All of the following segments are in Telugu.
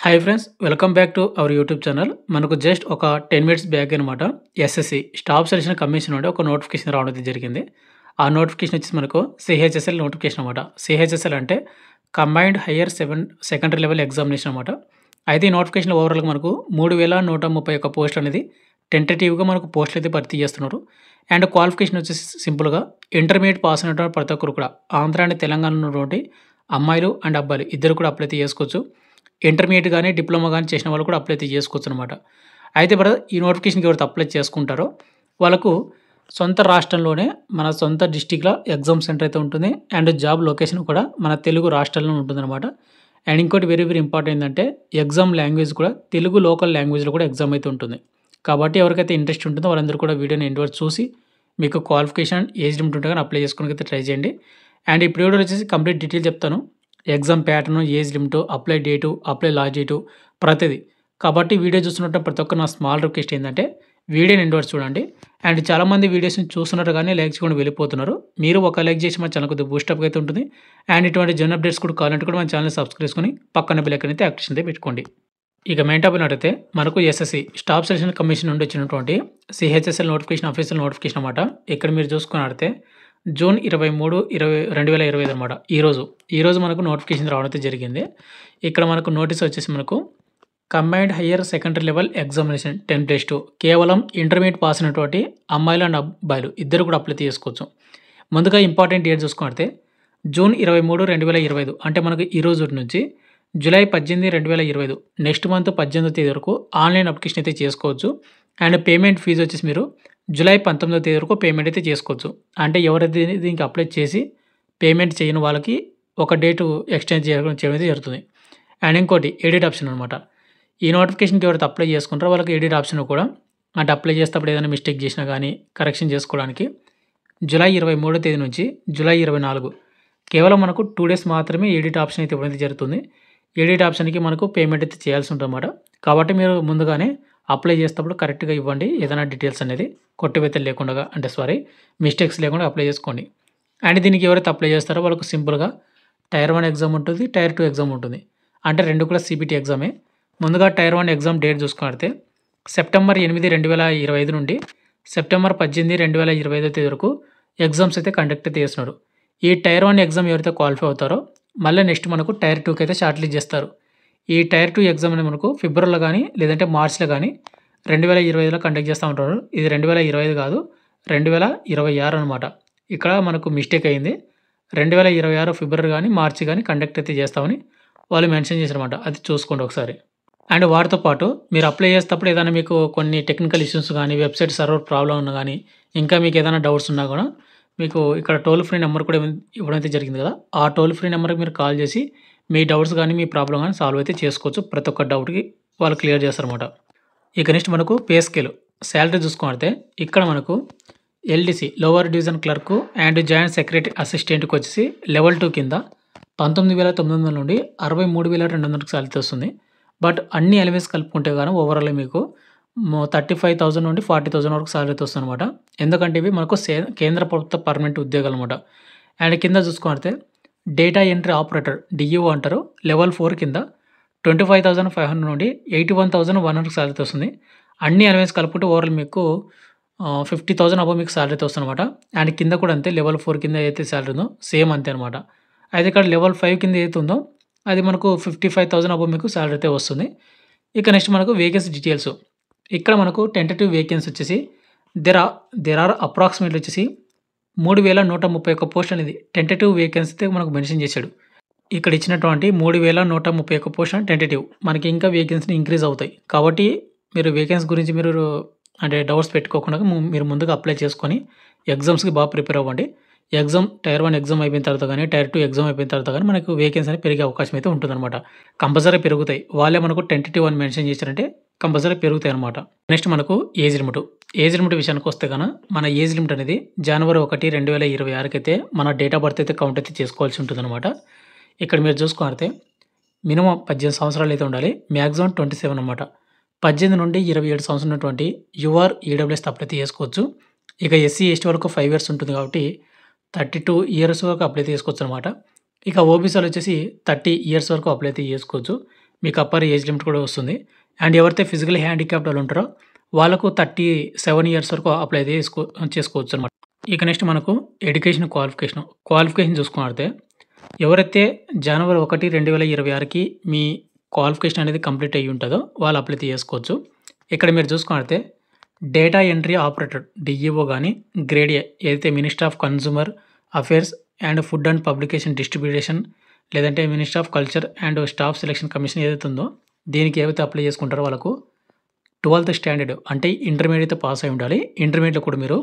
Hi friends, welcome back to our YouTube channel. మనకు జస్ట్ ఒక 10 మినిట్స్ బ్యాక్ అనమాట ఎస్ఎస్సి స్టాఫ్ సెలక్షన్ కమిషన్ నుండి ఒక నోటిఫికేషన్ రావడం అయితే జరిగింది. ఆ నోటిఫికేషన్ వచ్చేసి మనకు సిహెచ్ఎస్ఎల్ నోటిఫికేషన్ అనమాట. సిహెచ్ఎస్ఎల్ అంటే combined higher secondary level examination అనమాట. అయితే ఈ నోటిఫికేషన్‌లో ఓవరాల్‌గా మనకు 3131 పోస్ట్ అనేది టెంటేటివ్‌గా మనకు పోస్టులు అయితే భర్తీ చేస్తున్నారు. అండ్ క్వాలిఫికేషన్ వచ్చేసి సింపుల్‌గా ఇంటర్మీడియేట్ పాస్ అయినటువంటి ప్రతి ఒక్కరు కూడా ఆంధ్ర అండ్ తెలంగాణలో ఉన్నటువంటి అమ్మాయిలు అండ్ అబ్బాయిలు ఇద్దరు కూడా అప్లై అయితే చేసుకోవచ్చు. ఇంటర్మీడియేట్ గాని, డిప్లొమా గాని చేసిన వాళ్ళు కూడా అప్లై అయితే చేసుకోవచ్చనమాట. అయితే బ్రదర్ ఈ నోటిఫికేషన్‌కి ఎవరైతే అప్లై చేసుకుంటారో వాళ్ళకు సొంత రాష్ట్రంలోనే మన సొంత డిస్ట్రిక్ట్‌లో ఎగ్జామ్ సెంటర్ అయితే ఉంటుంది. అండ్ జాబ్ లొకేషన్ కూడా మన తెలుగు రాష్ట్రాల్లోనే ఉంటుందనమాట. అండ్ ఇంకోటి వెరీ వెరీ ఇంపార్టెంట్ ఏందంటే ఎగ్జామ్ లాంగ్వేజ్ కూడా తెలుగు లోకల్ లాంగ్వేజ్‌లో కూడా ఎగ్జామ్ అయితే ఉంటుంది. కాబట్టి ఎవరికైతే ఇంట్రెస్ట్ ఉంటుందో వాళ్ళందరూ కూడా వీడియోని ఎండ్ వరకు చూసి మీకు క్వాలిఫికేషన్, ఏజ్ లిమిట్ ఉంటే గాని అప్లై చేసుకోవడానికైతే ట్రై చేయండి. అండ్ ఇప్పుడు వీడియోలో వచ్చేసి కంప్లీట్ డీటెయిల్ చెప్తాను. Exam pattern, age limit, apply date, apply last date ప్రతిది. కాబట్టి వీడియో చూస్తున్నట్టు ప్రతి ఒక్కరు నా స్మాల్ రిక్వెస్ట్ ఏందంటే వీడియోని ఎండ్ వరకు చూడండి. అండ్ చాలామంది వీడియోస్‌ని చూస్తున్నారు కానీ లైక్ చేయకుండా వెళ్ళిపోతున్నారు. మీరు ఒక లైక్ చేసి మన ఛానల్ కొద్దిగా బూస్టప్‌గా అయితే ఉంటుంది. అండ్ ఇటువంటి జర్నల్ అప్డేట్స్ కూడా కావాలంటే కూడా మన ఛానల్‌ని సబ్స్క్రైబ్ చేసుకొని పక్కన బెల్ ఐకాన్ అయితే యాక్టివేషన్ అయితే పెట్టుకోండి. ఇక మెయిన్ టాపిక్ అడిగితే మనకు ఎస్ఎస్సి స్టాఫ్ సెలక్షన్ కమిషన్ నుండి వచ్చినటువంటి సిహెచ్ఎస్ఎల్ నోటిఫికేషన్ అఫీషియల్ నోటిఫికేషన్ అనమాట. ఇక్కడ మీరు చూసుకున్నట్లయితే జూన్ 23, 2025 అనమాట. ఈరోజు మనకు నోటిఫికేషన్ రావడం అయితే జరిగింది. ఇక్కడ మనకు నోటీస్ వచ్చేసి మనకు combined higher secondary level examination 10+2 కేవలం ఇంటర్మీడియేట్ పాస్ అయినటువంటి అమ్మాయిలు అండ్ అబ్బాయిలు ఇద్దరు కూడా అప్లై చేసుకోవచ్చు. ముందుగా ఇంపార్టెంట్ డేట్ చూసుకుంటే జూన్ 23, 2025 అంటే మనకు ఈ రోజు నుంచి జూలై 18, 2025 నెక్స్ట్ మంత్ 18వ తేదీ వరకు ఆన్లైన్ అప్లికేషన్ అయితే చేసుకోవచ్చు. అండ్ పేమెంట్ ఫీజు వచ్చేసి మీరు జూలై 19వ తేదీ వరకు పేమెంట్ అయితే చేసుకోవచ్చు. అంటే ఎవరైతే దీనికి అప్లై చేసి పేమెంట్ చేయని వాళ్ళకి ఒక డేటు ఎక్స్టెండ్ చేయడం అయితే జరుగుతుంది. అండ్ ఇంకోటి ఎడిట్ ఆప్షన్ అనమాట. ఈ నోటిఫికేషన్‌కి ఎవరైతే అప్లై చేసుకుంటారో వాళ్ళకి ఎడిట్ ఆప్షన్ కూడా అంటే అప్లై చేసేటప్పుడు ఏదైనా మిస్టేక్ చేసినా కానీ కరెక్షన్ చేసుకోవడానికి జూలై 23వ తేదీ నుంచి జూలై 24 కేవలం మనకు 2 డేస్ మాత్రమే ఎడిట్ ఆప్షన్ అయితే ఇవ్వడం అయితే జరుగుతుంది. ఎడిట్ ఆప్షన్‌కి మనకు పేమెంట్ అయితే చేయాల్సి ఉంటుందన్నమాట. కాబట్టి మీరు ముందుగానే అప్లై చేసేటప్పుడు కరెక్ట్‌గా ఇవ్వండి. ఏదైనా డీటెయిల్స్ అనేది కొట్టివేతలు లేకుండా అంటే మిస్టేక్స్ లేకుండా అప్లై చేసుకోండి. అండ్ దీనికి ఎవరైతే అప్లై చేస్తారో వాళ్ళకు సింపుల్‌గా టైర్ 1 ఎగ్జామ్ ఉంటుంది. టైర్ 2 ఎగ్జామ్ ఉంటుంది. అంటే 2 కూడా సీబీటీ ఎగ్జామే. ముందుగా టైర్ 1 ఎగ్జామ్ డేట్ చూసుకుంటే సెప్టెంబర్ 8, 2025 నుండి సెప్టెంబర్ 18, 2025 తేదీ వరకు ఎగ్జామ్స్ అయితే కండక్ట్ అయితే చేస్తున్నాడు. ఈ టైర్ 1 ఎగ్జామ్ ఎవరైతే క్వాలిఫై అవుతారో మళ్ళీ నెక్స్ట్ మనకు టైర్ 2కి అయితే షార్ట్ లిస్ట్ చేస్తారు. ఈ టైర్ 2 ఎగ్జామ్ అనేది మనకు ఫిబ్రవరిలో కానీ లేదంటే మార్చ్‌లో కానీ 2025లో కండక్ట్ చేస్తూ ఉంటారు. ఇది 2025 కాదు 2026 అనమాట. ఇక్కడ మనకు మిస్టేక్ అయింది. 2026 ఫిబ్రవరి కానీ మార్చి కానీ కండక్ట్ అయితే చేస్తామని వాళ్ళు మెన్షన్ చేశారన్నమాట. అది చూసుకోండి ఒకసారి. అండ్ వాటితో పాటు మీరు అప్లై చేసేటప్పుడు ఏదైనా మీకు కొన్ని టెక్నికల్ ఇష్యూస్ కానీ వెబ్సైట్ సర్వర్ ప్రాబ్లమ్ ఉన్నా కానీ ఇంకా మీకు ఏదైనా డౌట్స్ ఉన్నా కూడా మీకు ఇక్కడ టోల్ ఫ్రీ నెంబర్ కూడా ఇవ్వడం అయితే జరిగింది కదా. ఆ టోల్ ఫ్రీ నెంబర్‌కి మీరు కాల్ చేసి మీ డౌట్స్ కానీ మీ ప్రాబ్లమ్ కానీ సాల్వ్ అయితే చేసుకోవచ్చు. ప్రతి ఒక్క డౌట్‌కి వాళ్ళు క్లియర్ చేస్తారన్నమాట. ఇక నెక్స్ట్ మనకు పే స్కేల్ సాలరీ చూసుకుంటే ఇక్కడ మనకు LDC lower division clerk and joint secretary అసిస్టెంట్‌కి వచ్చేసి లెవెల్ 2 కింద 19,900 నుండి 63,200కి సాలరీ వస్తుంది. బట్ అన్ని ఎలిమెంట్స్ కలుపుకుంటే గాను ఓవరాల్ మీకు 35,000 నుండి 40,000 వరకు సాలరీ అయితే వస్తుందన్నమాట. ఎందుకంటే ఇవి మనకు కేంద్ర ప్రభుత్వ పర్మనెంట్ ఉద్యోగాలు అనమాట. అండ్ కింద చూసుకుంటే డేటా ఎంట్రీ ఆపరేటర్ డిఈఓ అంటారు. లెవెల్ 4 కింద 25,500 నుండి 81,100 సాలరీ వస్తుంది. అన్ని ఎలిమెంట్స్ కలుపుకుంటే ఓవరాల్ మీకు 50,000 అబోవ్ మీకు సాలరీ అయితే వస్తుందన్నమాట. అండ్ కింద కూడా అంతే లెవెల్ 4 కింద ఏదైతే సాలరీ ఉందో సేమ్ అంతే అనమాట. అయితే ఇక్కడ లెవెల్ 5 కింద ఏదైతే ఉందో అది మనకు 55,000 అబోవ్ మీకు సాలరీ అయితే వస్తుంది. ఇక నెక్స్ట్ మనకు వేకెన్సీ డీటెయిల్స్. ఇక్కడ మనకు టెంటేటివ్ వేకెన్సీ వచ్చేసి దేర్ ఆర్ అప్రాక్సిమేట్లీ వచ్చేసి 3,131 పోస్ట్ అనేది టెంటేటివ్ వేకెన్సీ అయితే మనకు మెన్షన్ చేశాడు. ఇక్కడ ఇచ్చినటువంటి 3,131 పోస్ట్ టెంటేటివ్. మనకి ఇంకా వేకెన్సీ ఇంక్రీజ్ అవుతాయి. కాబట్టి మీరు వేకెన్సీ గురించి మీరు అంటే డౌట్స్ పెట్టుకోకుండా మీరు ముందుగా అప్లై చేసుకొని ఎగ్జామ్స్‌కి బాగా ప్రిపేర్ అవ్వండి. టైర్ 1 ఎగ్జామ్ అయిపోయిన తర్వాత కానీ టైర్ 2 ఎగ్జామ్ అయిపోయిన తర్వాత కానీ మనకు వేకెన్సీ అనేది పెరిగే అవకాశం అయితే ఉంటుందన్నమాట. కంపల్సరీ పెరుగుతాయి. వాళ్ళే మనకు టెంటేటివ్ అని మెన్షన్ చేశారంటే కంపల్సరీ పెరుగుతాయి అనమాట. నెక్స్ట్ మనకు ఏజ్ లిమిట్. ఏజ్ లిమిట్ విషయానికి వస్తే గన మన ఏజ్ లిమిట్ అనేది జనవరి 1, 2026 అయితే మన డేట్ ఆఫ్ బర్త్ అయితే కౌంట్ అయితే చేసుకోవాల్సి ఉంటుందన్నమాట. ఇక్కడ మీరు చూసుకుంటే మినిమం 18 సంవత్సరాలు అయితే ఉండాలి. మ్యాక్సిమం 27 అనమాట. 18 నుండి 27 సంవత్సరాలు ఉన్నటువంటి యూఆర్ ఈడబ్ల్యూఎస్ అప్లై అయితే చేసుకోవచ్చు. ఇక ఎస్సీ, ఎస్టీ వరకు 5 ఇయర్స్ ఉంటుంది కాబట్టి 32 ఇయర్స్ వరకు అప్లై అయితే చేసుకోవచ్చు అనమాట. ఇక ఓబీసీలు వచ్చేసి 30 ఇయర్స్ వరకు అప్లై అయితే చేసుకోవచ్చు. మీకు అప్పర్ ఏజ్ లిమిట్ కూడా వస్తుంది. అండ్ ఎవరైతే ఫిజికల్లీ హ్యాండిక్యాప్డ్ వాళ్ళు ఉంటారో వాళ్ళకు 37 ఇయర్స్ వరకు అప్లై అయితే చేసుకోవచ్చనమాట. ఇక నెక్స్ట్ మనకు ఎడ్యుకేషన్ క్వాలిఫికేషన్ చూసుకున్నట్లయితే ఎవరైతే జనవరి 1, 2026కి మీ క్వాలిఫికేషన్ అనేది కంప్లీట్ అయ్యి ఉంటుందో వాళ్ళు అప్లై అయితే చేసుకోవచ్చు. ఇక్కడ మీరు చూసుకున్నట్లయితే డేటా ఎంట్రీ ఆపరేటర్ డిఈఓ గానీ, గ్రేడ్ ఏ ఏదైతే ministry of consumer affairs and food and publication distribution లేదంటే ministry of culture and staff selection commission ఏదైతే ఉందో దీనికి ఏవైతే అప్లై చేసుకుంటారో వాళ్ళకు 12th స్టాండర్డ్ అంటే ఇంటర్మీడియట్ పాస్ అయి ఉండాలి. ఇంటర్మీడియట్‌లో కూడా మీరు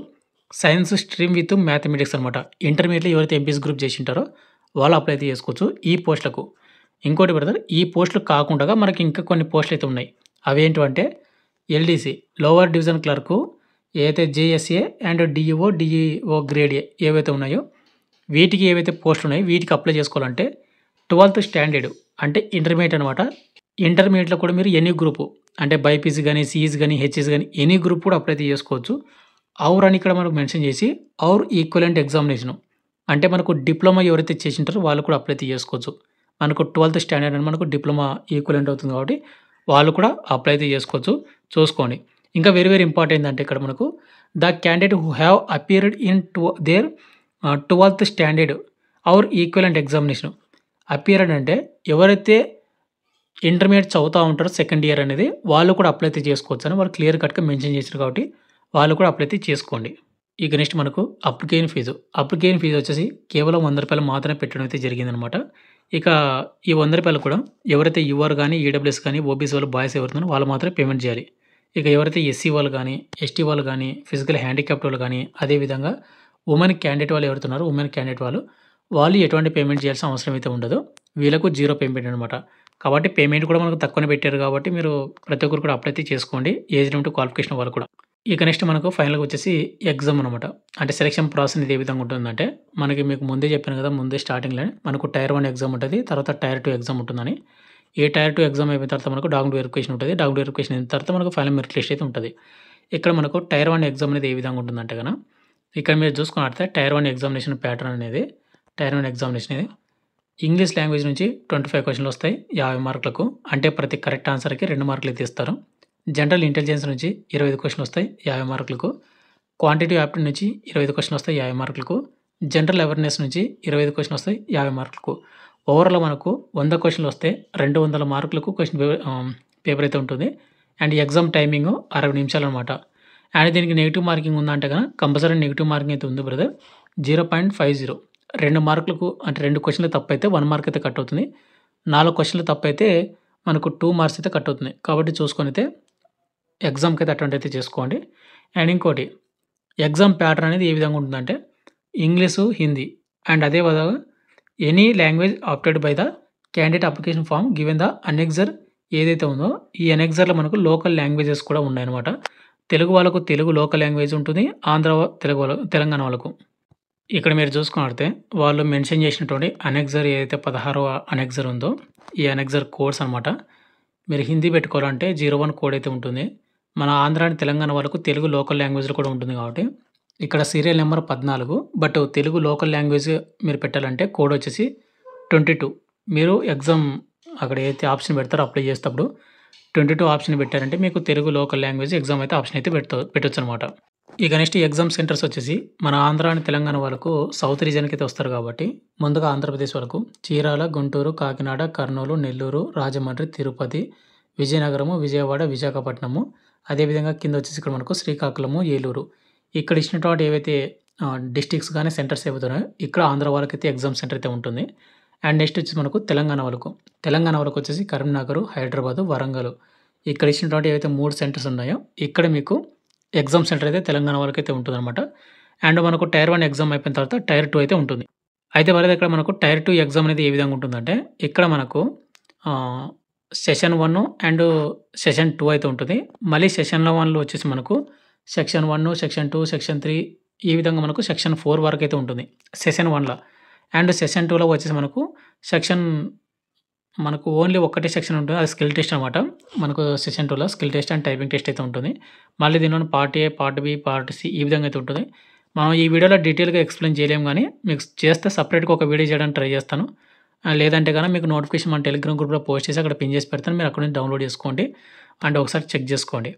సైన్స్ స్ట్రీమ్ విత్ మ్యాథమెటిక్స్ అనమాట. ఇంటర్మీడియట్‌లో ఎవరైతే ఎంపీసీ గ్రూప్ చేసి ఉంటారో వాళ్ళు అప్లై అయితే చేసుకోవచ్చు ఈ పోస్టులకు. ఇంకోటి బ్రదర్ ఈ పోస్టులు కాకుండా మనకి ఇంకా కొన్ని పోస్టులు అయితే ఉన్నాయి. అవేంటివంటే ఎల్‌డీసీ లోవర్ డివిజన్ క్లర్కు ఏదైతే JSA and DEO grade A ఏవైతే ఉన్నాయో వీటికి ఏవైతే పోస్టులు ఉన్నాయో వీటికి అప్లై చేసుకోవాలంటే 12th స్టాండర్డ్ అంటే ఇంటర్మీడియట్ అనమాట. ఇంటర్మీడియట్‌లో కూడా మీరు ఎనీ గ్రూపు అంటే బైపీసీ గానీ, సీఈసీ గానీ, హెచ్ఈసీ గానీ ఎనీ గ్రూప్ కూడా అప్లై అయితే చేసుకోవచ్చు. ఔర్ అని ఇక్కడ మనకు మెన్షన్ చేసి ఔర్ ఈక్వలెంట్ ఎగ్జామినేషను అంటే మనకు డిప్లొమా ఎవరైతే చేసింటారో వాళ్ళు కూడా అప్లై అయితే చేసుకోవచ్చు. మనకు 12th స్టాండర్డ్ అని మనకు డిప్లొమా ఈక్వలెంట్ అవుతుంది కాబట్టి వాళ్ళు కూడా అప్లై అయితే చేసుకోవచ్చు. చూసుకోండి. ఇంకా వెరీ వెరీ ఇంపార్టెంట్ ఏందంటే ఇక్కడ మనకు the candidate who have appeared in their 12th standard or equivalent examination. Appeared అంటే ఎవరైతే ఇంటర్మీడియట్ చదువుతా ఉంటారో సెకండ్ ఇయర్ అనేది వాళ్ళు కూడా అప్లై అయితే చేసుకోవచ్చు అని వాళ్ళు క్లియర్ కట్‌గా మెన్షన్ చేశారు కాబట్టి వాళ్ళు కూడా అప్లై అయితే చేసుకోండి. ఇక నెక్స్ట్ మనకు అప్లికేషన్ ఫీజు వచ్చేసి కేవలం రూ. 100 మాత్రమే పెట్టడం అయితే జరిగిందనమాట. ఇక ఈ రూ. 100 కూడా ఎవరైతే యూఆర్ గానీ, ఈడబ్ల్యూఎస్ కానీ, ఓబీసీ వాళ్ళు బాయ్స్ ఎవరున్నారో వాళ్ళు మాత్రమే పేమెంట్ చేయాలి. ఇక ఎవరైతే ఎస్సీ వాళ్ళు గానీ, ఎస్టీ వాళ్ళు గానీ, ఫిజికల్ హ్యాండిక్యాప్డ్ వాళ్ళు గానీ, అదేవిధంగా ఉమెన్ క్యాండిడేట్ వాళ్ళు ఎవరైతే ఉన్నారో వాళ్ళు ఎటువంటి పేమెంట్ చేయాల్సిన అవసరం అయితే ఉండదు. వీళ్ళకు 0 పేమెంట్ అనమాట. కాబట్టి పేమెంట్ కూడా మనకు తక్కువనే పెట్టారు కాబట్టి మీరు ప్రతి ఒక్కరు కూడా అప్లై అయితే చేసుకోండి. ఏజ్ లిమిట్ క్వాలిఫికేషన్ వాళ్ళు కూడా. ఇక నెక్స్ట్ మనకు ఫైనల్‌గా వచ్చేసి ఎగ్జామ్ అనమాట. అంటే సెలక్షన్ ప్రాసెస్ అనేది ఏ విధంగా ఉంటుందంటే మనకి మీకు ముందే చెప్పాను కదా! ముందే స్టార్టింగ్‌లోనే మనకు టైర్ 1 ఎగ్జామ్ ఉంటది. తర్వాత టైర్ 2 ఎగ్జామ్ ఉంటుందని. ఈ టైర్ 2 ఎగ్జామ్ అయిపోయిన తర్వాత మనకు డాక్యుమెంట్ వెరిఫికేషన్ ఉంటది. డాక్యుమెంట్ వెరిఫికేషన్ అయిన తర్వాత మనకు ఫైనల్ మెరిట్ లిస్ట్ అయితే ఉంటది. ఇక్కడ మనకు టైర్ 1 ఎగ్జామ్ అనేది ఏ విధంగా ఉంటుందంటే ఇక్కడ మీరు చూసుకున్నట్లయితే టైర్ 1 ఎగ్జామినేషన్ ప్యాటర్న్ అనేది ఇంగ్లీష్ లాంగ్వేజ్ నుంచి 25 క్వెషన్‌లు వస్తాయి 50 మార్కులకు. అంటే ప్రతి కరెక్ట్ ఆన్సర్‌కి 2 మార్కులు అయితే ఇస్తారు. జనరల్ ఇంటెలిజెన్స్ నుంచి 25 క్వెషన్‌లు వస్తాయి 50 మార్కులకు. క్వాంటిటివ్ యాప్టిట్యూడ్ నుంచి 25 క్వెషన్‌లు వస్తాయి 50 మార్కులకు. జనరల్ అవేర్‌నెస్ నుంచి 25 క్వెషన్‌లు వస్తాయి 50 మార్కులకు. ఓవరాల్‌గా మనకు 100 క్వెషన్‌లు వస్తే 200 మార్కులకు పేపర్ అయితే ఉంటుంది. And exam timing 60 నిమిషాలనమాట. అండ్ దీనికి నెగెటివ్ మార్కింగ్ ఉందంటే కంపల్సరీ నెగెటివ్ మార్కింగ్ అయితే ఉంది బ్రదర్. 0.50 2 మార్కులకు అంటే 2 క్వెషన్‌లు తప్పైతే 1 మార్క్ అయితే కట్ అవుతుంది. 4 క్వెషన్‌లు తప్పైతే మనకు 2 మార్క్స్ అయితే కట్ అవుతుంది. కాబట్టి చూసుకొనైతే ఎగ్జామ్‌కి అయితే అటెంప్ట్ అయితే చేసుకోండి. అండ్ ఇంకోటి ఎగ్జామ్ ప్యాటర్న్ అనేది ఏ విధంగా ఉంటుందంటే ఇంగ్లీషు, హిందీ అండ్ అదే విధంగా any language opted by the candidate application form given the annexure ఏదైతే ఉందో ఈ అనెక్సర్‌లో మనకు లోకల్ లాంగ్వేజెస్ కూడా ఉన్నాయన్నమాట. తెలుగు వాళ్ళకు తెలుగు లోకల్ లాంగ్వేజ్ ఉంటుంది. తెలంగాణ వాళ్ళకు. ఇక్కడ మీరు చూసుకున్నట్లయితే వాళ్ళు మెన్షన్ చేసినటువంటి అనెక్సర్ ఏదైతే 16వ అనెక్సర్ ఉందో ఈ అనెక్సర్ కోడ్స్ అనమాట. మీరు హిందీ పెట్టుకోవాలంటే 01 కోడ్ అయితే ఉంటుంది. మన ఆంధ్ర అండ్ తెలంగాణ వాళ్ళకు తెలుగు లోకల్ లాంగ్వేజ్‌లో కూడా ఉంటుంది కాబట్టి ఇక్కడ serial number 14 but Telugu local language మీరు పెట్టాలంటే కోడ్ వచ్చేసి 22. మీరు ఎగ్జామ్ అక్కడ ఏదైతే ఆప్షన్ పెడతారో అప్లై చేసేటప్పుడు 22 ఆప్షన్ పెట్టారంటే మీకు తెలుగు లోకల్ లాంగ్వేజ్ ఎగ్జామ్ అయితే ఆప్షన్ అయితే పెట్టొచ్చనమాట. ఇక నెక్స్ట్ ఎగ్జామ్ సెంటర్స్ వచ్చేసి మన ఆంధ్ర అండ్ తెలంగాణ వాళ్ళకు సౌత్ రీజియన్‌కి అయితే వస్తారు కాబట్టి ముందుగా ఆంధ్రప్రదేశ్ వాళ్ళకు చీరాల, గుంటూరు, కాకినాడ, కర్నూలు, నెల్లూరు, రాజమండ్రి, తిరుపతి, విజయనగరము, విజయవాడ, విశాఖపట్నము అదేవిధంగా కింద వచ్చేసి ఇక్కడ మనకు శ్రీకాకుళము, ఏలూరు. ఇక్కడ ఇచ్చినటువంటి ఏవైతే డిస్ట్రిక్ట్స్ గానీ సెంటర్స్ ఏవైతే ఉన్నాయో ఇక్కడ ఆంధ్ర వాళ్ళకైతే ఎగ్జామ్ సెంటర్ అయితే ఉంటుంది. అండ్ నెక్స్ట్ వచ్చేసి మనకు తెలంగాణ వాళ్ళకు వచ్చేసి కరీంనగర్, హైదరాబాదు, వరంగల్. ఇక్కడ ఇచ్చినటువంటి ఏవైతే 3 సెంటర్స్ ఉన్నాయో ఇక్కడ మీకు ఎగ్జామ్ సెంటర్ అయితే తెలంగాణ వాళ్ళకైతే ఉంటుందన్నమాట. అండ్ మనకు టైర్ 1 ఎగ్జామ్ అయిపోయిన తర్వాత టైర్ 2 అయితే ఉంటుంది. అయితే బ్రదర్ ఇక్కడ మనకు టైర్ 2 ఎగ్జామ్ అనేది ఏ విధంగా ఉంటుందంటే ఇక్కడ మనకు సెషన్ 1 అండ్ సెషన్ 2 అయితే ఉంటుంది. మళ్ళీ సెషన్ 1లో వచ్చేసి మనకు సెక్షన్ 1, సెక్షన్ 2, సెక్షన్ 3 ఈ విధంగా మనకు సెక్షన్ 4 వరకు అయితే ఉంటుంది సెషన్ 1లో. అండ్ సెషన్ 2లో వచ్చేసి మనకు ఓన్లీ ఒక్కటే సెక్షన్ ఉంటుంది. అది స్కిల్ టెస్ట్ అనమాట. మనకు సెషన్ 2లో skill test and typing test అయితే ఉంటుంది. మళ్ళీ దీనిలో part A, part B, part C ఈ విధంగా అయితే ఉంటుంది. మనం ఈ వీడియోలో డీటెయిల్‌గా ఎక్స్‌ప్లెయిన్ చేయలేము గానీ మీకు చేస్తే సెపరేట్‌గా ఒక వీడియో చేయడానికి ట్రై చేస్తాను. లేదంటే గనక మీకు నోటిఫికేషన్ మన టెలిగ్రామ్ గ్రూప్‌లో పోస్ట్ చేసి అక్కడ పిన్ చేసి పెడతాను. మీరు అక్కడి నుంచి డౌన్‌లోడ్ చేసుకోండి. అండ్ ఒకసారి చెక్ చేసుకోండి.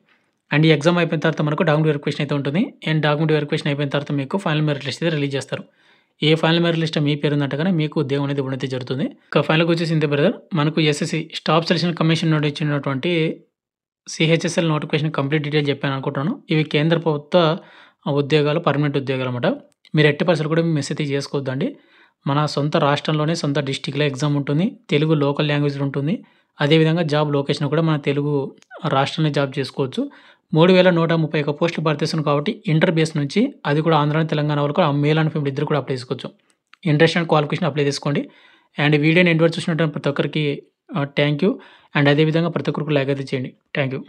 అండ్ ఈ ఎగ్జామ్ అయిపోయిన తర్వాత మనకు డాక్యుమెంట్ వెరిఫికేషన్ అయితే ఉంటుంది. అండ్ డాక్యుమెంట్ వెరిఫికేషన్ అయిపోయిన తర్వాత మీకు ఫైనల్ మెరిట్ లిస్ట్ అయితే రిలీజ్ చేస్తారు. ఏ ఫైనల్ మెరిట్ లిస్ట్‌లో మీ పేరు ఉందంటే గనక మీకు ఉద్యోగం అనేది ఇవ్వడం అయితే జరుగుతుంది. ఇక ఫైనల్‌గా వచ్చేసి ఇంతే బ్రదర్. మనకు ఎస్ఎస్‌సి స్టాఫ్ సెలక్షన్ కమిషన్ నుండి ఇచ్చినటువంటి సీహెచ్ఎస్ఎల్ నోటిఫికేషన్ కంప్లీట్ డీటెయిల్ చెప్పాను అనుకుంటున్నాను. ఇవి కేంద్ర ప్రభుత్వ ఉద్యోగాలు, పర్మనెంట్ ఉద్యోగాలన్నమాట. మీరు ఎట్టి పరిస్థితుల్లో కూడా మిస్ అయితే చేసుకోవద్దండి. మన సొంత రాష్ట్రంలోనే సొంత డిస్ట్రిక్ట్‌లో ఎగ్జామ్ ఉంటుంది. తెలుగు లోకల్ లాంగ్వేజ్‌లో ఉంటుంది. అదేవిధంగా జాబ్ లొకేషన్ కూడా మన తెలుగు రాష్ట్రంలో జాబ్ చేసుకోవచ్చు. 3131 పోస్టులు భర్తీ చేస్తున్నాం కాబట్టి ఇంటర్ బేస్ నుంచి అది కూడా ఆంధ్ర, తెలంగాణ వరకు మేల్ అండ్ ఫీమేల్ ఇద్దరు కూడా అప్లై చేసుకోవచ్చు. ఇంట్రెస్ట్ అండ్ క్వాలిఫికేషన్ అప్లై చేసుకోండి. అండ్ వీడియోని ఎండ్ వరకు చూసినటువంటి ప్రతి ఒక్కరికి థాంక్ యూ. అండ్ అదేవిధంగా ప్రతి ఒక్కరికి లైక్ అయితే చేయండి. Thank you.